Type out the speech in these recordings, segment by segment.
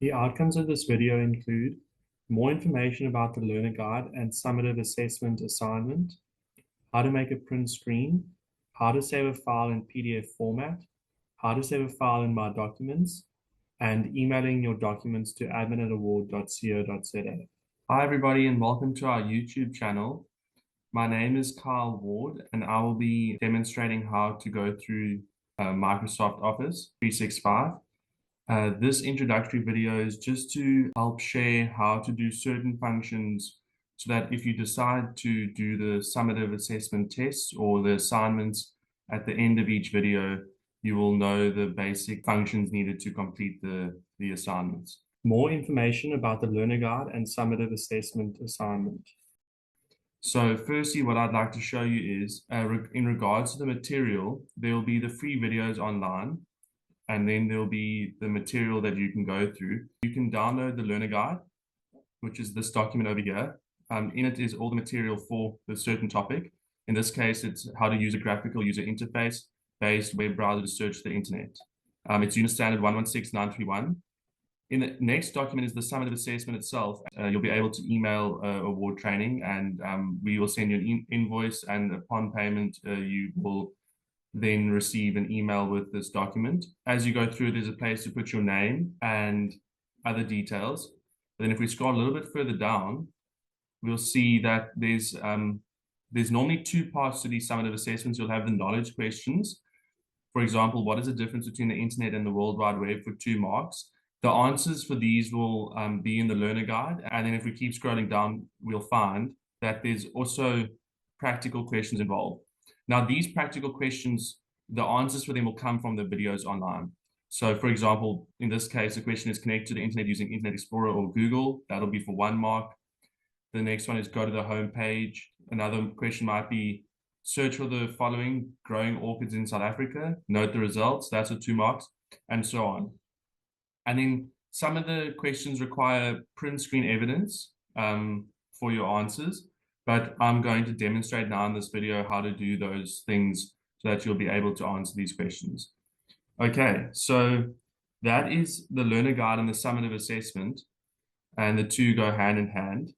The outcomes of this video include more information about the learner guide and summative assessment assignment, how to make a print screen, how to save a file in PDF format, how to save a file in My Documents, and emailing your documents to admin@award.co.za. Hi, everybody, and welcome to our YouTube channel. My name is Kyle Ward, and I will be demonstrating how to go through Microsoft Office 365. This introductory video is just to help share how to do certain functions so that if you decide to do the summative assessment tests or the assignments at the end of each video, you will know the basic functions needed to complete the assignments. More information about the learner guide and summative assessment assignment. So firstly, what I'd like to show you is, in regards to the material, there will be the free videos online, and then there'll be the material that you can go through. You can download the learner guide, which is this document over here. In it is all the material for the certain topic. In this case, it's how to use a graphical user interface-based web browser to search the internet. It's Unit Standard 116931. In the next document is the summative assessment itself. You'll be able to email award training, and we will send you an invoice, and upon payment, you will then receive an email with this document. As you go through, there's a place to put your name and other details. Then if we scroll a little bit further down, we'll see that there's normally two parts to these summative assessments. You'll have the knowledge questions. For example, what is the difference between the internet and the World Wide Web, for 2 marks? The answers for these will be in the learner guide. And then if we keep scrolling down, we'll find that there's also practical questions involved. Now, these practical questions, the answers for them will come from the videos online. So, for example, in this case, the question is connect to the internet using Internet Explorer or Google. That'll be for 1 mark. The next one is go to the home page. Another question might be search for the following growing orchids in South Africa. Note the results. That's for 2 marks, and so on. And then some of the questions require print screen evidence for your answers. But I'm going to demonstrate now in this video how to do those things so that you'll be able to answer these questions. Okay, so that is the learner guide and the summative assessment, and the two go hand in hand.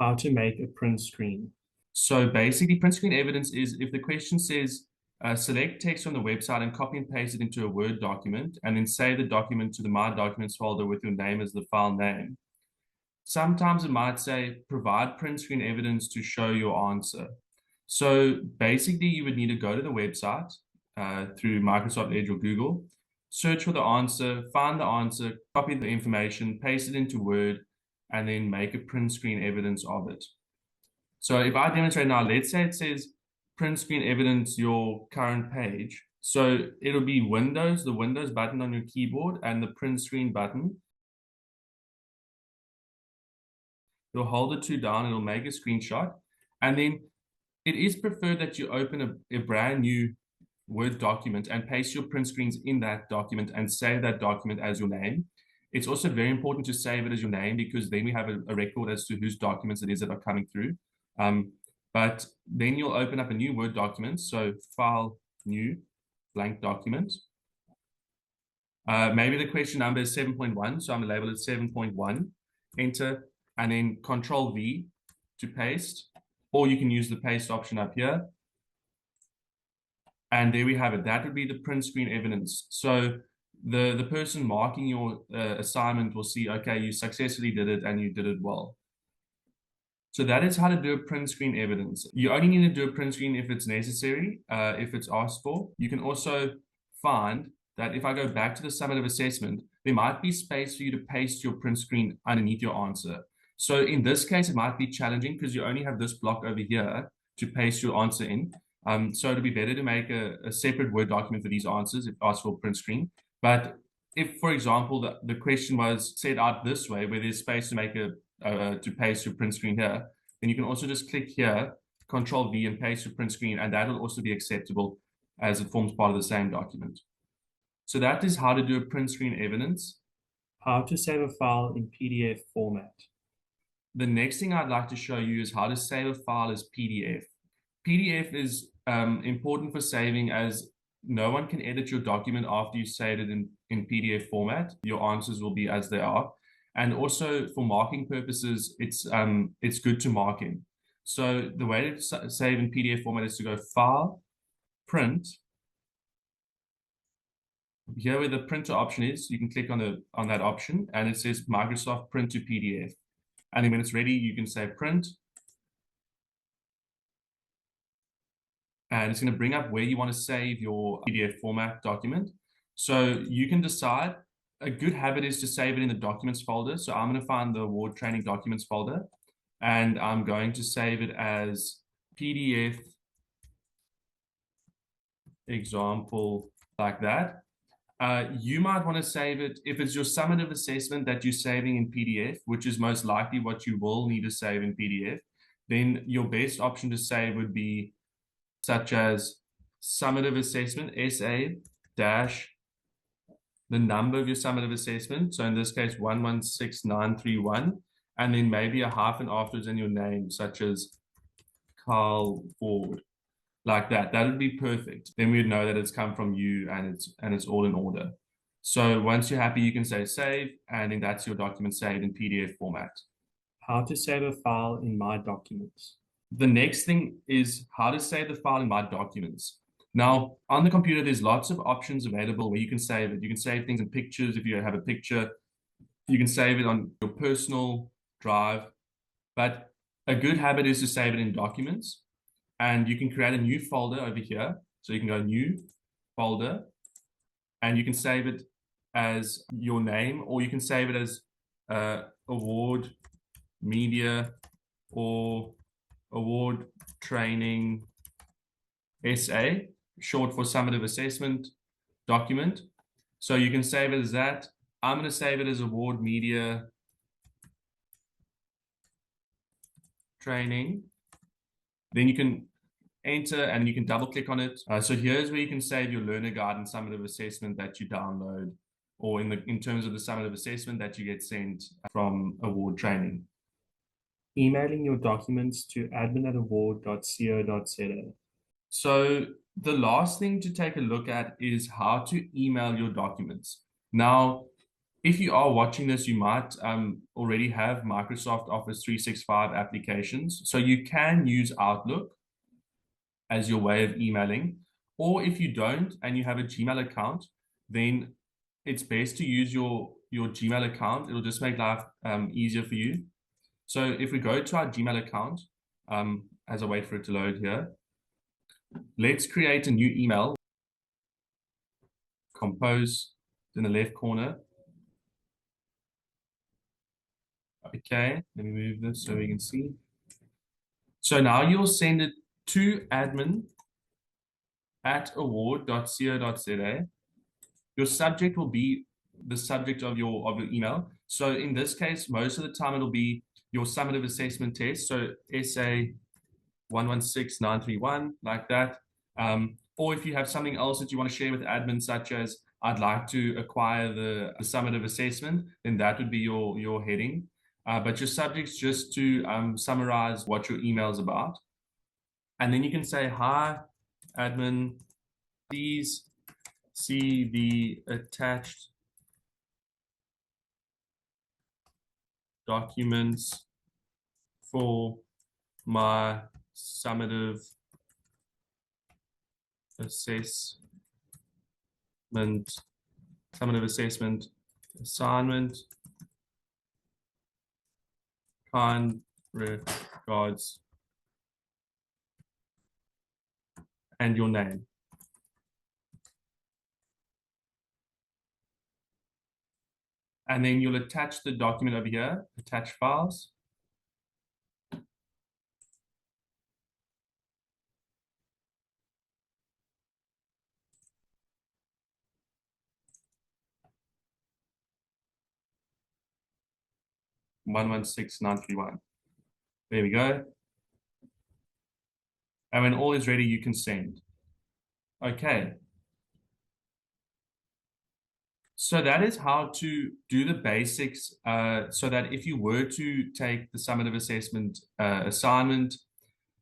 How to make a print screen. So basically, print screen evidence is if the question says, select text from the website and copy and paste it into a Word document, and then save the document to the My Documents folder with your name as the file name. Sometimes it might say, provide print screen evidence to show your answer. So basically, you would need to go to the website through Microsoft Edge or Google, search for the answer, find the answer, copy the information, paste it into Word, and then make a print screen evidence of it. So if I demonstrate now, let's say it says print screen evidence your current page. So it'll be Windows, the Windows button on your keyboard, and the print screen button. You'll hold the two down, it'll make a screenshot. And then it is preferred that you open a brand new Word document and paste your print screens in that document and save that document as your name. It's also very important to save it as your name, because then we have a record as to whose documents it is that are coming through. But then you'll open up a new Word document. So File, New, Blank Document. Maybe the question number is 7.1, so I'm going to label it 7.1. Enter. And then Control V to paste, or you can use the paste option up here. And there we have it. That would be the print screen evidence. So the person marking your assignment will see, okay, you successfully did it and you did it well. So that is how to do a print screen evidence. You only need to do a print screen if it's necessary, if it's asked for. You can also find that if I go back to the summative assessment, there might be space for you to paste your print screen underneath your answer. So in this case, it might be challenging because you only have this block over here to paste your answer in. So it'd be better to make a separate Word document for these answers if asked for print screen. But if, for example, the question was set out this way, where there's space to make to paste your print screen here, then you can also just click here, Control V, and paste your print screen, and that will also be acceptable as it forms part of the same document. So that is how to do a print screen evidence. How to save a file in PDF format. The next thing I'd like to show you is how to save a file as PDF. PDF is important for saving, as no one can edit your document after you save it in PDF format. Your answers will be as they are. And also for marking purposes, it's good to mark in. So the way to save in PDF format is to go File, Print. Here where the printer option is, you can click on that option and it says Microsoft Print to PDF. And then when it's ready, you can say print. And it's going to bring up where you want to save your PDF format document. So you can decide. A good habit is to save it in the documents folder. So I'm going to find the award training documents folder and I'm going to save it as PDF example like that. You might want to save it if it's your summative assessment that you're saving in PDF, which is most likely what you will need to save in PDF. Then your best option to save would be such as summative assessment, SA dash the number of your summative assessment. So in this case, 116931, and then maybe a hyphen afterwards in your name, such as Carl Ford, like that. That would be perfect. Then we'd know that it's come from you and it's all in order. So once you're happy, you can say save, and then that's your document saved in PDF format. How to save a file in My Documents. The next thing is how to save the file in My Documents. Now, on the computer, there's lots of options available where you can save it. You can save things in pictures if you have a picture. You can save it on your personal drive. But a good habit is to save it in documents. And you can create a new folder over here. So you can go New Folder, and you can save it as your name, or you can save it as Award Media or Award Training SA, short for Summative Assessment document. So you can save it as that. I'm going to save it as Award Media Training. Then you can enter and you can double click on it. So here's where you can save your learner guide and summative assessment that you download, or in terms of the summative assessment that you get sent from award training. Emailing your documents to admin@award.co.za. So the last thing to take a look at is how to email your documents. Now, if you are watching this, you might already have Microsoft Office 365 applications. So you can use Outlook as your way of emailing. Or if you don't and you have a Gmail account, then it's best to use your Gmail account. It'll just make life easier for you. So if we go to our Gmail account, as I wait for it to load here, let's create a new email. Compose in the left corner. Okay, let me move this so we can see. So now you'll send it to admin@award.co.za. Your subject will be the subject of your email. So in this case, most of the time it'll be your summative assessment test. So SA 116931, like that. Or if you have something else that you want to share with admin, such as I'd like to acquire the summative assessment, then that would be your heading. But your subject's just to summarize what your email is about. And then you can say, hi, admin, please see the attached documents for my summative assessment assignment. Kind regards, and your name. And then you'll attach the document over here, attach files. One 16931. There we go. And when all is ready, you can send. Okay. So that is how to do the basics, so that if you were to take the summative assessment assignment,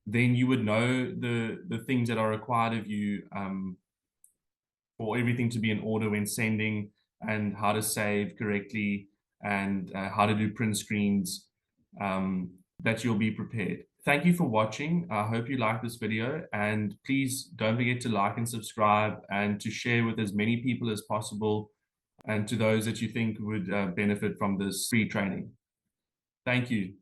then you would know the things that are required of you for everything to be in order when sending, and how to save correctly, and how to do print screens, that you'll be prepared. Thank you for watching. I hope you like this video, and please don't forget to like and subscribe and to share with as many people as possible, and to those that you think would benefit from this free training. Thank you.